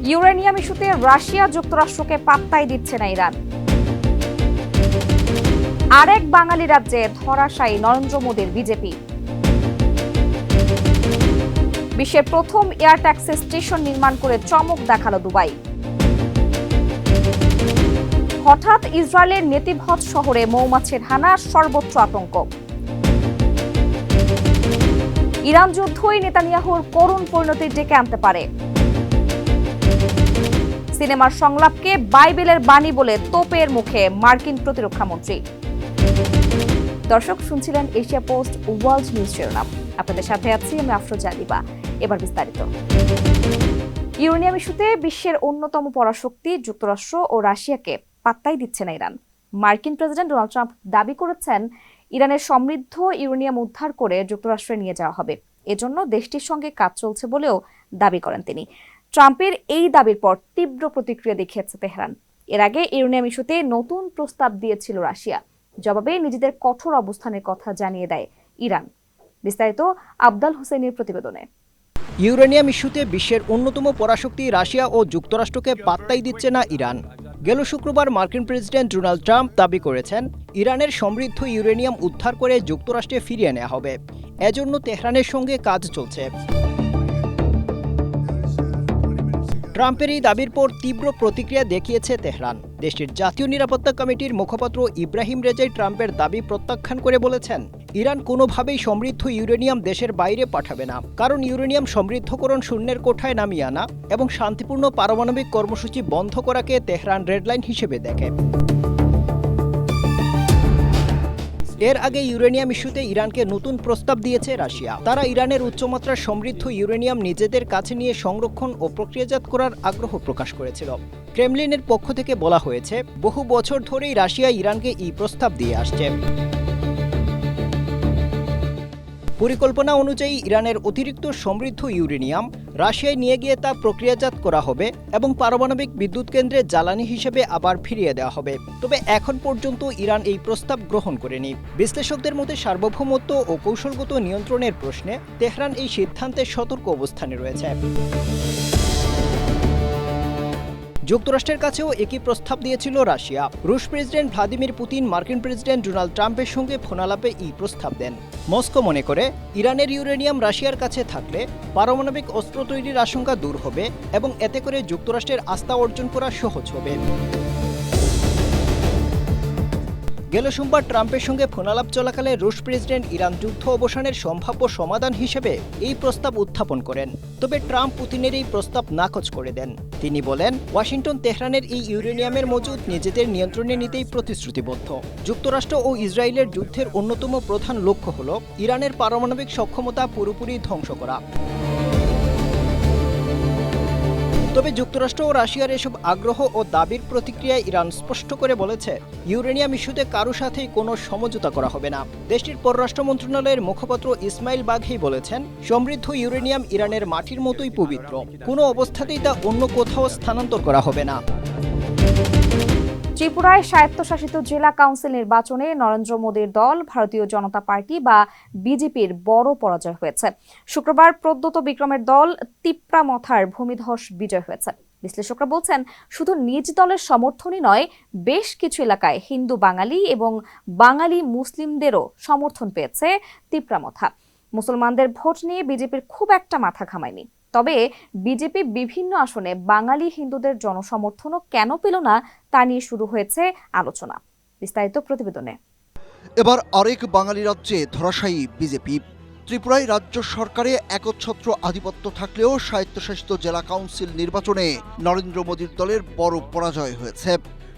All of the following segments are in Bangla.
ইউরেনিয়াম ইস্যুতে রাশিয়া যুক্তরাষ্ট্রকে পাত্তাই দিচ্ছে না ইরান। আরেক বাঙালি রাজ্যে ধরাশায়ী নরেন্দ্র মোদীর বিজেপি। বিশ্বের প্রথম এয়ার ট্যাক্সি স্টেশন নির্মাণ করে চমক দেখালো দুবাই। হঠাৎ ইসরায়েলের নেতিভজ শহরে মৌমাছির হানা, সর্বোচ্চ আতঙ্ক। ইরান যুদ্ধই নেতানিয়াহুর করুণ পরিণতি ডেকে আনতে পারে। সিনেমার সংলাপকে বাইবেলের বাণী বলে তোপের মুখে মার্কিন প্রতিরক্ষা মন্ত্রী। দর্শক, শুনছিলেন এশিয়া পোস্ট ওয়ার্ল্ড নিউজ শিরোনাম। আপনাদের সাথে আছি আমি আফরোজা দিবা। এবার বিস্তারিত। ইউরেনিয়াম ইস্যুতে বিশ্বের অন্যতম পরাশক্তি যুক্তরাষ্ট্র ও রাশিয়াকে পাত্তাই দিচ্ছে না ইরান। মার্কিন প্রেসিডেন্ট ডোনাল্ড ট্রাম্প দাবি করেছেন, ইরানের সমৃদ্ধ ইউরেনিয়াম উদ্ধার করে যুক্তরাষ্ট্রে নিয়ে যাওয়া হবে। এজন্য দেশটির সঙ্গে কাজ চলছে বলেও দাবি করেন তিনি। ট্রাম্পের এই দাবির পর তীব্র প্রতিক্রিয়া দেখিয়েছে তেহরান। এর আগে ইউরেনিয়াম ইস্যুতে নতুন প্রস্তাব দিয়েছিল রাশিয়া। জবাবে নিজেদের কঠোর অবস্থানের কথা জানিয়ে দেয় ইরান। বিস্তারিত আবদাল হোসেনের প্রতিবেদনে। ইউরেনিয়াম ইস্যুতে বিশ্বের অন্যতম পরাশক্তি রাশিয়া ও যুক্তরাষ্ট্রকে পাত্তাই দিচ্ছে না ইরান। গেল শুক্রবার মার্কিন প্রেসিডেন্ট ডোনাল্ড ট্রাম্প দাবি করেছেন, ইরানের সমৃদ্ধ ইউরেনিয়াম উদ্ধার করে যুক্তরাষ্ট্রে ফিরিয়ে নেওয়া হবে। এজন্য তেহরানের সঙ্গে কাজ চলছে। ট্রাম্পের এই দাবির পর তীব্র প্রতিক্রিয়া দেখিয়েছে তেহরান। দেশটির জাতীয় নিরাপত্তা কমিটির মুখপাত্র ইব্রাহিম রেজাই ট্রাম্পের দাবি প্রত্যাখ্যান করে বলেছেন, ইরান কোনোভাবেই সমৃদ্ধ ইউরেনিয়াম দেশের বাইরে পাঠাবে না, কারণ ইউরেনিয়াম সমৃদ্ধকরণ শূন্যের কোঠায় নামিয়ে আনা এবং শান্তিপূর্ণ পারমাণবিক কর্মসূচি বন্ধ করাকে তেহরান রেডলাইন হিসেবে দেখে। এর আগে ইউরেনিয়াম ইস্যুতে ইরানকে নতুন প্রস্তাব দিয়েছে রাশিয়া। তারা ইরানের উচ্চমাত্রার সমৃদ্ধ ইউরেনিয়াম নিজেদের কাছে নিয়ে সংরক্ষণ ও প্রক্রিয়াজাত করার আগ্রহ প্রকাশ করেছিল। ক্রেমলিনের পক্ষ থেকে বলা হয়েছে, বহু বছর ধরেই রাশিয়া ইরানকে এই প্রস্তাব দিয়ে আসছে। পরিকল্পনা অনুযায়ী ইরানের অতিরিক্ত সমৃদ্ধ ইউরেনিয়াম রাশিয়ায় নিয়ে গিয়ে তা প্রক্রিয়াজাত করা হবে এবং পারমাণবিক বিদ্যুৎ কেন্দ্রে জ্বালানি হিসেবে আবার ফিরিয়ে দেওয়া হবে। তবে এখন পর্যন্ত ইরান এই প্রস্তাব গ্রহণ করেনি। বিশ্লেষকদের মতে সার্বভৌমত্ব ও কৌশলগত নিয়ন্ত্রণের প্রশ্নে তেহরান এই সিদ্ধান্তে সতর্ক অবস্থানে রয়েছে। যুক্তরাষ্ট্রের কাছেও একই প্রস্তাব দিয়েছিল রাশিয়া। রুশ প্রেসিডেন্ট ভ্লাদিমির পুতিন মার্কিন প্রেসিডেন্ট ডোনাল্ড ট্রাম্পের সঙ্গে ফোনালাপে এই প্রস্তাব দেন। মস্কো মনে করে, ইরানের ইউরেনিয়াম রাশিয়ার কাছে থাকলে পারমাণবিক অস্ত্র তৈরির আশঙ্কা দূর হবে এবং এতে করে যুক্তরাষ্ট্রের আস্থা অর্জন করা সহজ হবে। গেল সোমবার ট্রাম্পের সঙ্গে ফোনালাপ চলাকালে রুশ প্রেসিডেন্ট ইরান যুদ্ধ অবসানের সম্ভাব্য সমাধান হিসেবে এই প্রস্তাব উত্থাপন করেন। তবে ট্রাম্প পুতিনের এই প্রস্তাব নাকচ করে দেন। তিনি বলেন, ওয়াশিংটন তেহরানের এই ইউরেনিয়ামের মজুদ নিজেদের নিয়ন্ত্রণে নিতেই প্রতিশ্রুতিবদ্ধ। যুক্তরাষ্ট্র ও ইসরায়েলের যুদ্ধের অন্যতম প্রধান লক্ষ্য হল ইরানের পারমাণবিক সক্ষমতা পুরোপুরি ধ্বংস করা। তবে যুক্তরাষ্ট্র ও রাশিয়ার এসব আগ্রহ ও দাবির প্রতিক্রিয়ায় ইরান স্পষ্ট করে বলেছে, ইউরেনিয়াম ইস্যুতে কারো সাথেই কোনো সমঝোতা করা হবে না। দেশটির পররাষ্ট্র মন্ত্রণালয়ের মুখপাত্র ইসমাইল বাঘেই বলেছেন, সমৃদ্ধ ইউরেনিয়াম ইরানের মাটির মতোই পবিত্র। কোনো অবস্থাতেই তা অন্য কোথাও স্থানান্তর করা হবে না। ত্রিপুরায় স্বায়ত্তশাসিত জেলা কাউন্সিল নির্বাচনে নরেন্দ্র মোদীর দল ভারতীয় জনতা পার্টি বা বিজেপির বড় পরাজয় হয়েছে। শুক্রবার প্রদ্যোত বিক্রমের দল তিপ্রামথার ভূমিধস বিজয় হয়েছে। বিশ্লেষকরা বলছেন, শুধু নিজ দলের সমর্থনই নয়, বেশ কিছু এলাকায় হিন্দু বাঙালি এবং বাঙালি মুসলিমদেরও সমর্থন পেয়েছে তিপ্রামথা। মুসলমানদের ভোট নিয়ে বিজেপির খুব একটা মাথা ঘামায়নি। তবে বিজেপি বিভিন্ন আসনে বাঙালি হিন্দুদের জনসমর্থনও কেন পেল না তা নিয়ে শুরু হয়েছে আলোচনা। বিস্তারিত প্রতিবেদনে। এবার আরেক বাঙালি রাজ্যে ধরাশায়ী বিজেপি। ত্রিপুরায় রাজ্য সরকারে একচ্ছত্র আধিপত্য থাকলেও স্বায়ত্তশাসিত জেলা কাউন্সিল নির্বাচনে নরেন্দ্র মোদীর দলের বড় পরাজয় হয়েছে।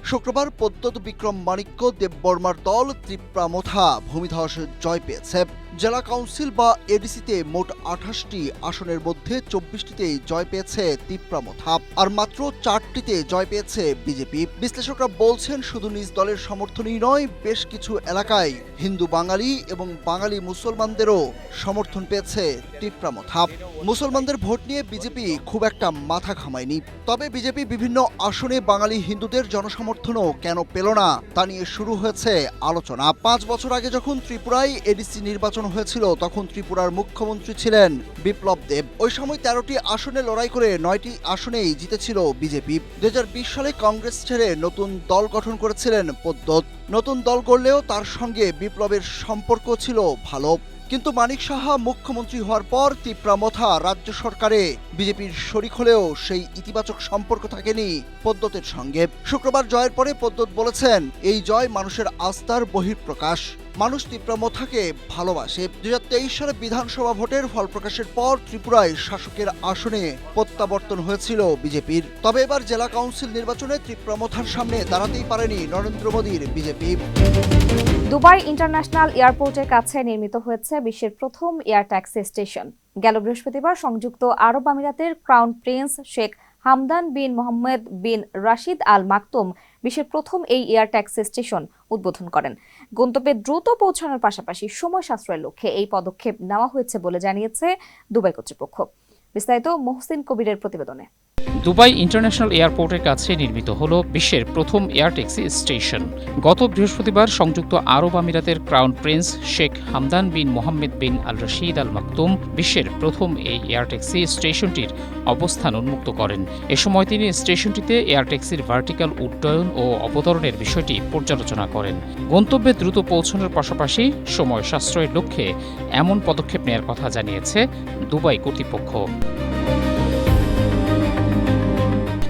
শুক্রবার প্রদ্যোত বিক্রম মাণিক্য দেববর্মার দল ত্রিপ্রামথা ভূমিধস জয় পেয়েছে। জেলা কাউন্সিল বা এডিসিতে মোট 28টি আসনের মধ্যে 24টিতেই জয় পেয়েছে তিপ্রামথা, আর মাত্র 4টিতে জয় পেয়েছে বিজেপি। বিশ্লেষকরা বলছেন, শুধু নিজ দলের সমর্থনই নয়, বেশ কিছু এলাকায় হিন্দু বাঙালি এবং বাঙালি মুসলমানদেরও সমর্থন পেয়েছে তিপ্রামথা। মুসলমানদের ভোট নিয়ে বিজেপি খুব একটা মাথা ঘামায়নি। তবে বিজেপি বিভিন্ন আসনে বাঙালি হিন্দুদের জনসমর্থনও কেন পেল না তা নিয়ে শুরু হয়েছে আলোচনা। 5 বছর আগে যখন ত্রিপুরায় এডিসি নির্বাচন নির্বাচন হয়েছিল তখন ত্রিপুরার মুখ্যমন্ত্রী ছিলেন বিপ্লব দেব। ওই সময় 13টি আসনে লড়াই করে 9টি আসনেই জিতেছিল বিজেপি। 2020 সালে কংগ্রেস ছেড়ে নতুন দল গঠন করেছিলেন পদ্মত। নতুন দল গড়লেও তার সঙ্গে বিপ্লবের সম্পর্ক ছিল ভালো, কিন্তু মানিক সাহা মুখ্যমন্ত্রী হওয়ার পর তিপ্রামথা রাজ্য সরকারে বিজেপির শরিক হলেও সেই ইতিবাচক সম্পর্ক থাকেনি পদ্মতের সঙ্গে। শুক্রবার জয়ের পরে পদ্মত বলেছেন, এই জয় মানুষের আস্থার বহিঃপ্রকাশ। মানুষ তিপ্রামথাকে ভালোবাসে। 2023 সালে বিধানসভা ভোটের ফল প্রকাশের পর ত্রিপুরায় শাসকের আসনে প্রত্যাবর্তন হয়েছিল বিজেপির। তবে এবার জেলা কাউন্সিল নির্বাচনে তিপ্রামথার সামনে দাঁড়াতেই পারেনি নরেন্দ্র মোদীর বিজেপি। দুবাই ইন্টারন্যাশনাল এয়ারপোর্টের কাছে নির্মিত হয়েছে বিশ্বের প্রথম এয়ার ট্যাক্সি স্টেশন। গেল বৃহস্পতিবার সংযুক্ত আরব আমিরাতের ক্রাউন প্রিন্স শেখ হামদান বিন মোহাম্মদ বিন রাশিদ আল মাকতুম বিশ্বের প্রথম এই এয়ার ট্যাক্সি স্টেশন উদ্বোধন করেন। গন্তব্যে দ্রুত পৌঁছানোর পাশাপাশি সময় সাশ্রয়ের লক্ষ্যে এই পদক্ষেপ নেওয়া হয়েছে বলে জানিয়েছে দুবাই কর্তৃপক্ষ। বিস্তারিত মহসিন কবিরের প্রতিবেদনে। দুবাই ইন্টারন্যাশনাল এয়ারপোর্টের কাছে নির্মিত হল বিশ্বের প্রথম এয়ার ট্যাক্সি স্টেশন। গত বৃহস্পতিবার সংযুক্ত আরব আমিরাতের ক্রাউন প্রিন্স শেখ হামদান বিন মোহাম্মদ বিন আল রশিদ আল মাকতুম বিশ্বের প্রথম এই এয়ার ট্যাক্সি স্টেশনটির অবস্থান উন্মুক্ত করেন। এ সময় তিনি স্টেশনটিতে এয়ার ট্যাক্সির ভার্টিক্যাল উড্ডয়ন ও অবতরণের বিষয়টি পর্যালোচনা করেন। গন্তব্যে দ্রুত পৌঁছানোর পাশাপাশি সময় সাশ্রয়ের লক্ষ্যে এমন পদক্ষেপ নেওয়ার কথা জানিয়েছে দুবাই কর্তৃপক্ষ।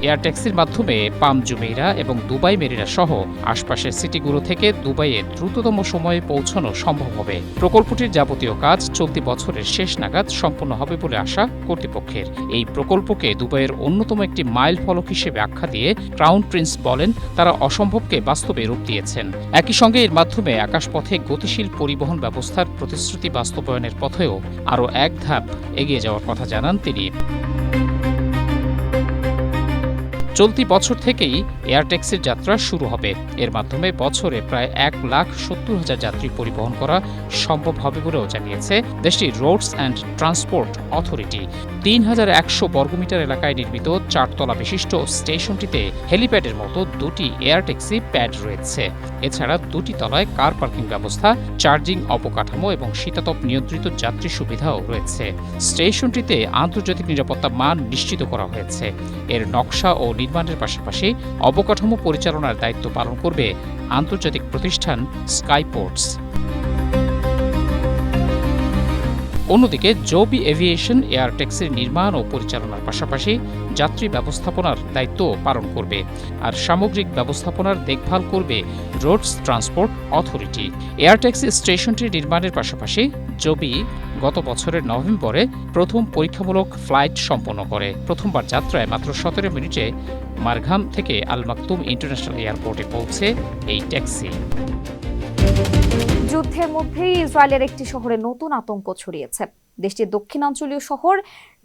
এয়ার ট্যাক্সির মাধ্যমে পাম জুমেইরা এবং দুবাই মেরিনা সহ আশপাশের সিটিগুলো থেকে দুবাইয়ে দ্রুততম সময়ে পৌঁছানো সম্ভব হবে। প্রকল্পটির যাবতীয় কাজ চলতি বছরের শেষ নাগাদ সম্পন্ন হবে বলে আশা কর্তৃপক্ষের। এই প্রকল্পকে দুবাইয়ের অন্যতম একটি মাইল ফলক হিসেবে আখ্যা দিয়ে ক্রাউন প্রিন্স বলেন, তারা অসম্ভবকে বাস্তবে রূপ দিয়েছেন। একই সঙ্গে এর মাধ্যমে আকাশপথে গতিশীল পরিবহন ব্যবস্থার প্রতিশ্রুতি বাস্তবায়নের পথেও আরও এক ধাপ এগিয়ে যাওয়ার কথা জানান তিনি। চলতি বছর থেকেই এয়ার ট্যাক্সির যাত্রা শুরু হবে। এর মাধ্যমে বছরে প্রায় 1,70,000 যাত্রী পরিবহন করা সম্ভব হবে বলেও জানিয়েছে দেশটির রোডস অ্যান্ড ট্রান্সপোর্ট অথরিটি। 3,100 বর্গমিটার এলাকায় নির্মিত 4 তলা বিশিষ্ট স্টেশনটিতে হেলিপ্যাডের মতো 2টি এয়ার ট্যাক্সি প্যাড রয়েছে। এছাড়া 2টি তলায় কার পার্কিং ব্যবস্থা, চার্জিং অবকাঠামো এবং শীতাতপ নিয়ন্ত্রিত যাত্রী সুবিধাও রয়েছে। স্টেশনটিতে আন্তর্জাতিক নিরাপত্তা মান নিশ্চিত করা হয়েছে। এর নকশা ও নির্মাণের পাশাপাশি অবকাঠামো পরিচালনার দায়িত্ব পালন করবে আন্তর্জাতিক প্রতিষ্ঠান স্কাইপোর্টস। অন্যদিকে জবি এভিয়েশন এয়ার ট্যাক্সির নির্মাণ ও পরিচালনার পাশাপাশি যাত্রী ব্যবস্থাপনার দায়িত্ব পালন করবে, আর সামগ্রিক ব্যবস্থাপনার দেখভাল করবে roads transport authority. Air taxi স্টেশনটির নির্মাণের পাশাপাশি জবি গত বছরের নভেম্বরে প্রথম পরীক্ষামূলক ফ্লাইট সম্পন্ন করে। প্রথমবার যাত্রায় মাত্র 17 মিনিটে মারঘাম থেকে আল মাকতুম ইন্টারন্যাশনাল এয়ারপোর্টে পৌঁছে এই ট্যাক্সি। যুদ্ধের মধ্যেই ইসরায়েলের একটি শহরে নতুন আতঙ্ক ছড়িয়েছে। দেশটির দক্ষিণাঞ্চলীয় শহর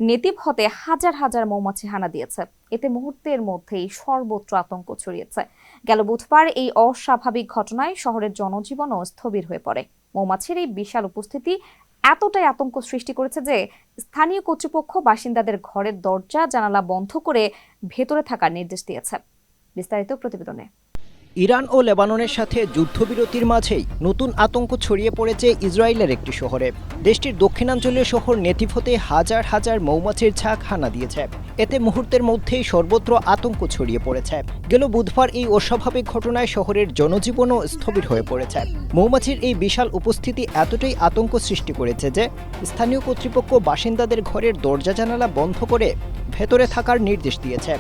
নেতিভতে হাজার হাজার মৌমাছি হানা দিয়েছে। এতে মুহূর্তের মধ্যেই সর্বত্র আতঙ্ক ছড়িয়েছে। গেল বুধবার এই অস্বাভাবিক ঘটনায় শহরের জনজীবনও স্থবির হয়ে পড়ে। মৌমাছির এই বিশাল উপস্থিতি এতটাই আতঙ্ক সৃষ্টি করেছে যে স্থানীয় কর্তৃপক্ষ বাসিন্দাদের ঘরের দরজা জানালা বন্ধ করে ভেতরে থাকার নির্দেশ দিয়েছে। বিস্তারিত প্রতিবেদনে। ইরান ও লেবাননের সাথে যুদ্ধবিরতির মাঝেই নতুন আতঙ্ক ছড়িয়ে পড়েছে ইসরায়েলের একটি শহরে। দেশটির দক্ষিণাঞ্চলীয় শহর নেতিভতে হাজার হাজার মৌমাছির ঝাঁক হানা দিয়েছে। এতে মুহূর্তের মধ্যেই সর্বত্র আতঙ্ক ছড়িয়ে পড়েছে। গেল বুধবার এই অস্বাভাবিক ঘটনায় শহরের জনজীবনও স্থবির হয়ে পড়েছে। মৌমাছির এই বিশাল উপস্থিতি এতটাই আতঙ্ক সৃষ্টি করেছে যে স্থানীয় কর্তৃপক্ষ বাসিন্দাদের ঘরের দরজা জানালা বন্ধ করে ভেতরে থাকার নির্দেশ দিয়েছে।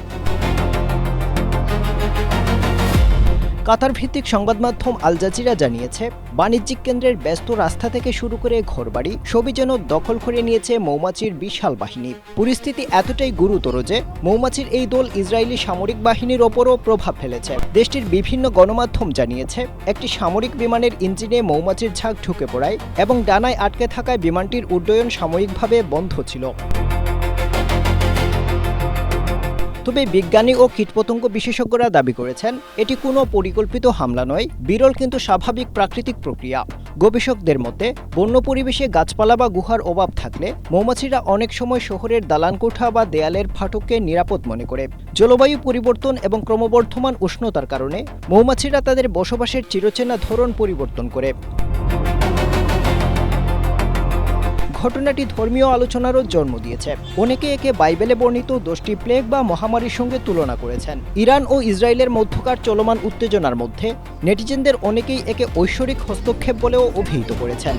কাতার ভিত্তিক সংবাদ মাধ্যম আল জাজিরা জানিয়েছে, বাণিজ্যিক কেন্দ্রের ব্যস্ত রাস্তা থেকে শুরু করে ঘরবাড়ি সবই যেন দখল করে নিয়েছে মৌমাছির বিশাল বাহিনী। পরিস্থিতি এতটাই গুরুতর যে মৌমাছির এই দল ইসরায়েলি সামরিক বাহিনীর ওপরও প্রভাব ফেলেছে। দেশটির বিভিন্ন গণমাধ্যম জানিয়েছে, একটি সামরিক বিমানের ইঞ্জিনে মৌমাছির ঝাঁক ঢুকে পড়ায় এবং ডানায় আটকে থাকায় বিমানটির উড্ডয়ন সাময়িকভাবে বন্ধ ছিল। তবে বিজ্ঞানী ও কীটপতঙ্গ বিশেষজ্ঞরা দাবি করেছেন, এটি কোনো পরিকল্পিত হামলা নয়, বিরল কিন্তু স্বাভাবিক প্রাকৃতিক প্রক্রিয়া। গবেষকদের মতে, বন্য পরিবেশে গাছপালা বা গুহার অভাব থাকলে মৌমাছিরা অনেক সময় শহরের দালানকোঠা বা দেয়ালের ফাটককে নিরাপদ মনে করে। জলবায়ু পরিবর্তন এবং ক্রমবর্ধমান উষ্ণতার কারণে মৌমাছিরা তাদের বসবাসের চিরচেনা ধরন পরিবর্তন করে। ঘটনাটি ধর্মীয় আলোচনারও জন্ম দিয়েছে। অনেকে একে বাইবেলে বর্ণিত 10টি প্লেগ বা মহামারীর সঙ্গে তুলনা করেছেন। ইরান ও ইসরায়েলের মধ্যকার চলমান উত্তেজনার মধ্যে নেটিজেনদের অনেকেই একে ঐশ্বরিক হস্তক্ষেপ বলেও অভিহিত করেছেন।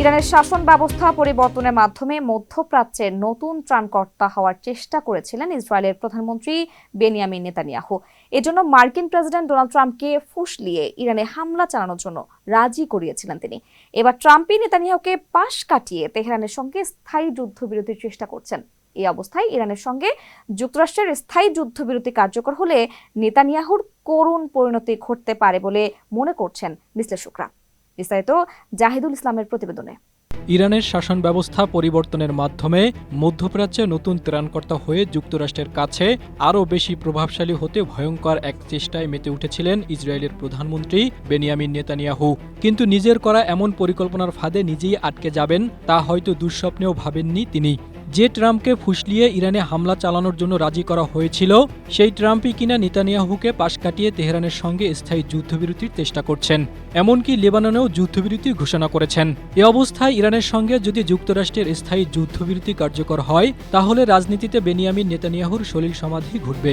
ইরানের শাসন ব্যবস্থা পরিবর্তনের মাধ্যমে মধ্যপ্রাচ্যের নতুন ত্রাণকর্তা হওয়ার চেষ্টা করেছিলেন ইসরায়েলের প্রধানমন্ত্রী বেনিয়ামিন নেতানিয়াহু। এজন্য মার্কিন প্রেসিডেন্ট ডোনাল্ড ট্রাম্পকে ফুসলিয়ে ইরানে হামলা চালানোর জন্য রাজি করিয়েছিলেন তিনি। এবার ট্রাম্পই নেতানিয়াহুকে পাশ কাটিয়ে তেহরানের সঙ্গে স্থায়ী যুদ্ধবিরতির চেষ্টা করছেন। এই অবস্থায় ইরানের সঙ্গে যুক্তরাষ্ট্রের স্থায়ী যুদ্ধবিরতি কার্যকর হলে নেতানিয়াহুর করুণ পরিণতি ঘটতে পারে বলে মনে করছেন বিশ্লেষকরা। বিস্তারিত জাহিদুল ইসলামের প্রতিবেদনে। ইরানের শাসন ব্যবস্থা পরিবর্তনের মাধ্যমে মধ্যপ্রাচ্যে নতুন ত্রাণকর্তা হয়ে যুক্তরাষ্ট্রের কাছে আরও বেশি প্রভাবশালী হতে ভয়ঙ্কর এক চেষ্টায় মেতে উঠেছিলেন ইসরায়েলের প্রধানমন্ত্রী বেনিয়ামিন নেতানিয়াহু। কিন্তু নিজের করা এমন পরিকল্পনার ফাঁদে নিজেই আটকে যাবেন তা হয়তো দুঃস্বপ্নেও ভাবেননি তিনি। যে ট্রাম্পকে ফুসলিয়ে ইরানে হামলা চালানোর জন্য রাজি করা হয়েছিল, সেই ট্রাম্পই কিনা নেতানিয়াহুকে পাশ কাটিয়ে তেহরানের সঙ্গে স্থায়ী যুদ্ধবিরতির চেষ্টা করছেন। এমনকি লেবাননেও যুদ্ধবিরতি ঘোষণা করেছেন। এ অবস্থায় ইরানের সঙ্গে যদি যুক্তরাষ্ট্রের স্থায়ী যুদ্ধবিরতি কার্যকর হয়, তাহলে রাজনীতিতে বেনিয়ামিন নেতানিয়াহুর সলিল সমাধি ঘটবে।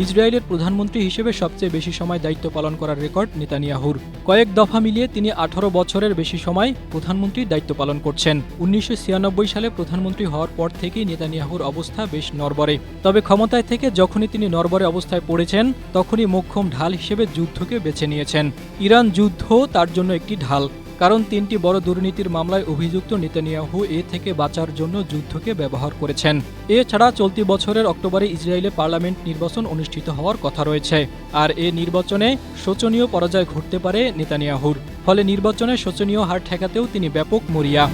ইসরায়েলের প্রধানমন্ত্রী হিসেবে সবচেয়ে বেশি সময় দায়িত্ব পালন করার রেকর্ড নেতানিয়াহুর। কয়েক দফা মিলিয়ে তিনি 18 বছরের বেশি সময় প্রধানমন্ত্রীর দায়িত্ব পালন করছেন। 1996 সালে প্রধানমন্ত্রী হওয়ার পর থেকেই নেতানিয়াহুর অবস্থা বেশ নড়বড়ে। তবে ক্ষমতায় থেকে যখনই তিনি নড়বড়ে অবস্থায় পড়েছেন, তখনই মোক্ষম ঢাল হিসেবে যুদ্ধকে বেছে নিয়েছেন। ইরান যুদ্ধ তার জন্য একটি ঢাল, কারণ 3টি বড় দুর্নীতির মামলায় অভিযুক্ত নেতানিয়াহু এ থেকে বাঁচার জন্য যুদ্ধকে ব্যবহার করেছেন। এছাড়া চলতি বছরের অক্টোবরে ইসরায়েলে পার্লামেন্ট নির্বাচন অনুষ্ঠিত হওয়ার কথা রয়েছে, আর এ নির্বাচনে শোচনীয় পরাজয় ঘটতে পারে নেতানিয়াহুর। ফলে নির্বাচনে শোচনীয় হার ঠেকাতেও তিনি ব্যাপক মরিয়া।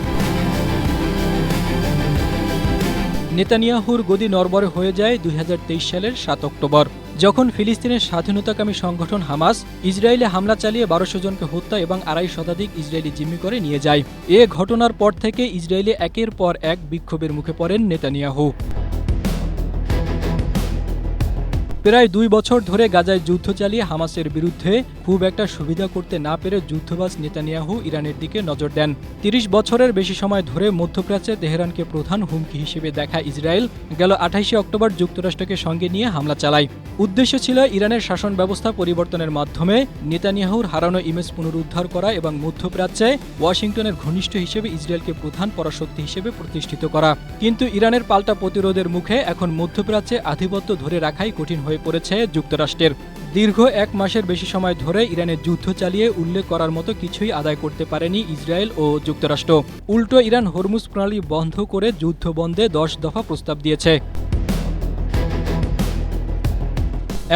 নেতানিয়াহুর গদি নড়বড়ে হয়ে যায় 2023 সালের 7 অক্টোবর, যখন ফিলিস্তিনের স্বাধীনতাকামী সংগঠন হামাস ইসরায়েলে হামলা চালিয়ে 1200 জনকে হত্যা এবং 2.5 শতাধিক ইসরায়েলি জিম্মি করে নিয়ে যায়। এ ঘটনার পর থেকে ইসরায়েলে একের পর এক বিক্ষোভের মুখে পড়েন নেতানিয়াহু। প্রায় 2 বছর ধরে গাজায় যুদ্ধ চালিয়ে হামাসের বিরুদ্ধে খুব একটা সুবিধা করতে না পেরে যুদ্ধবাজ নেতানিয়াহু ইরানের দিকে নজর দেন। 30 বছরের বেশি সময় ধরে মধ্যপ্রাচ্যে তেহরানকে প্রধান হুমকি হিসেবে দেখা ইসরায়েল গেল 28 অক্টোবর যুক্তরাষ্ট্রকে সঙ্গে নিয়ে হামলা চালায়। উদ্দেশ্য ছিল ইরানের শাসন ব্যবস্থা পরিবর্তনের মাধ্যমে নেতানিয়াহুর হারানো ইমেজ পুনরুদ্ধার করা এবং মধ্যপ্রাচ্যে ওয়াশিংটনের ঘনিষ্ঠ হিসেবে ইসরায়েলকে প্রধান পরাশক্তি হিসেবে প্রতিষ্ঠিত করা। কিন্তু ইরানের পাল্টা প্রতিরোধের মুখে এখন মধ্যপ্রাচ্যে আধিপত্য ধরে রাখাই কঠিন হয়ে পড়েছে যুক্তরাষ্ট্রের। দীর্ঘ 1 মাসের বেশি সময় ধরে ইরানে যুদ্ধ চালিয়ে উল্লেখ করার মতো কিছুই আদায় করতে পারেনি ইসরায়েল ও যুক্তরাষ্ট্র। উল্টো ইরান হরমুজ প্রণালী বন্ধ করে যুদ্ধ বন্ধে 10 দফা প্রস্তাব দিয়েছে।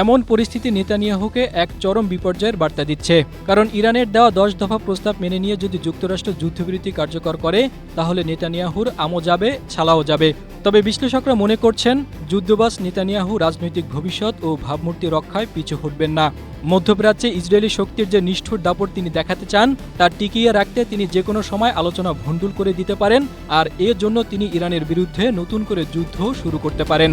এমন পরিস্থিতি নেতানিয়াহুকে এক চরম বিপর্যয়ের বার্তা দিচ্ছে, কারণ ইরানের দেওয়া 10 দফা প্রস্তাব মেনে নিয়ে যদি যুক্তরাষ্ট্র যুদ্ধবিরতি কার্যকর করে, তাহলে নেতানিয়াহুর আমও যাবে, ছালাও যাবে। তবে বিশ্লেষকরা মনে করছেন, যুদ্ধবাজ নেতানিয়াহু রাজনৈতিক ভবিষ্যৎ ও ভাবমূর্তি রক্ষায় পিছু হটবেন না। মধ্যপ্রাচ্যে ইসরায়েলি শক্তির যে নিষ্ঠুর দাপট তিনি দেখাতে চান, তা টিকিয়ে রাখতে তিনি যে কোনো সময় আলোচনা ভণ্ডুল করে দিতে পারেন, আর এর জন্য তিনি ইরানের বিরুদ্ধে নতুন করে যুদ্ধ শুরু করতে পারেন।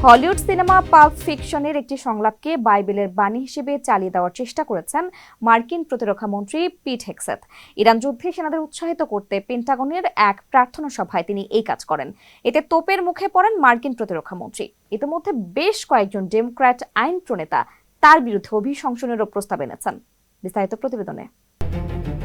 হলিউড সিনেমা পাল্প ফিকশনের একটি সংলাপকে বাইবেলের বাণী হিসেবে চালিয়ে দেওয়ার চেষ্টা করেছেন মার্কিন প্রতিরক্ষা মন্ত্রী পিট হেগসেথ। ইরান যুদ্ধে সেনাদের উৎসাহিত করতে পেন্টাগনের এক প্রার্থনা সভায় তিনি এই কাজ করেন। এতে তোপের মুখে পড়েন মার্কিন প্রতিরক্ষা মন্ত্রী। ইতিমধ্যে বেশ কয়েকজন ডেমোক্র্যাট আইন প্রণেতা তার বিরুদ্ধে অভিশংসনেরও প্রস্তাব এনেছেন। বিস্তারিত প্রতিবেদনে।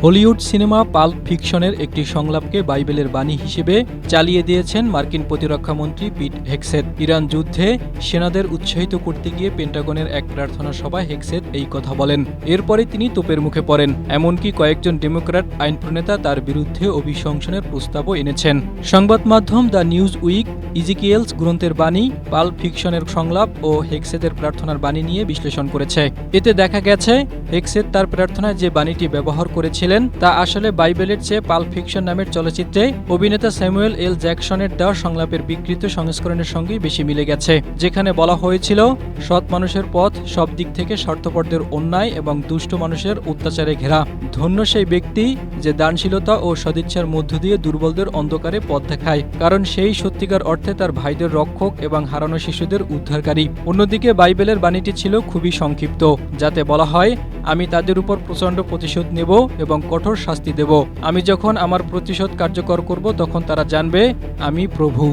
হলিউড সিনেমা পাল্প ফিকশনের একটি সংলাপকে বাইবেলের বাণী হিসেবে চালিয়ে দিয়েছেন মার্কিন প্রতিরক্ষা মন্ত্রী পিট হেগসেথ। ইরান যুদ্ধে সেনাদের উৎসাহিত করতে গিয়ে পেন্টাগনের এক প্রার্থনা সভায় হেগসেথ এই কথা বলেন। এরপরে তিনি তোপের মুখে পড়েন। এমনকি কয়েকজন ডেমোক্র্যাট আইন প্রণেতা তার বিরুদ্ধে অভিশংসনের প্রস্তাবও এনেছেন। সংবাদ মাধ্যম দ্য নিউজ উইক ইজিকিয়েলস গ্রন্থের বাণী, পাল্প ফিকশনের সংলাপ ও হেগসেথের প্রার্থনার বাণী নিয়ে বিশ্লেষণ করেছে। এতে দেখা গেছে হেগসেথ তার প্রার্থনায় যে বাণীটি ব্যবহার করেছিলেন বলেন তা আসলে বাইবেলের চেয়ে পাল্প ফিকশন নামের চলচ্চিত্রে অভিনেতা স্যামুয়েল এল জ্যাকসনের দেওয়া সংলাপের বিকৃত সংস্করণের সঙ্গেই বেশি মিলে গেছে, যেখানে বলা হয়েছিল সৎ মানুষের পথ সব দিক থেকে স্বার্থপরদের অন্যায় এবং দুষ্ট মানুষের অত্যাচারে ঘেরা। ধন্য সেই ব্যক্তি যে দানশীলতা ও সদিচ্ছার মধ্য দিয়ে দুর্বলদের অন্ধকারে পথ দেখায়, কারণ সেই সত্যিকার অর্থে তার ভাইদের রক্ষক এবং হারানো শিশুদের উদ্ধারকারী। অন্যদিকে বাইবেলের বাণীটি ছিল খুবই সংক্ষিপ্ত, যাতে বলা হয়, আমি তাদের উপর প্রচণ্ড প্রতিশোধ নেব এবং কঠোর শাস্তি দেব। আমি যখন আমার প্রতিশোধ কার্যকর করব তখন তারা জানবে আমি প্রভু।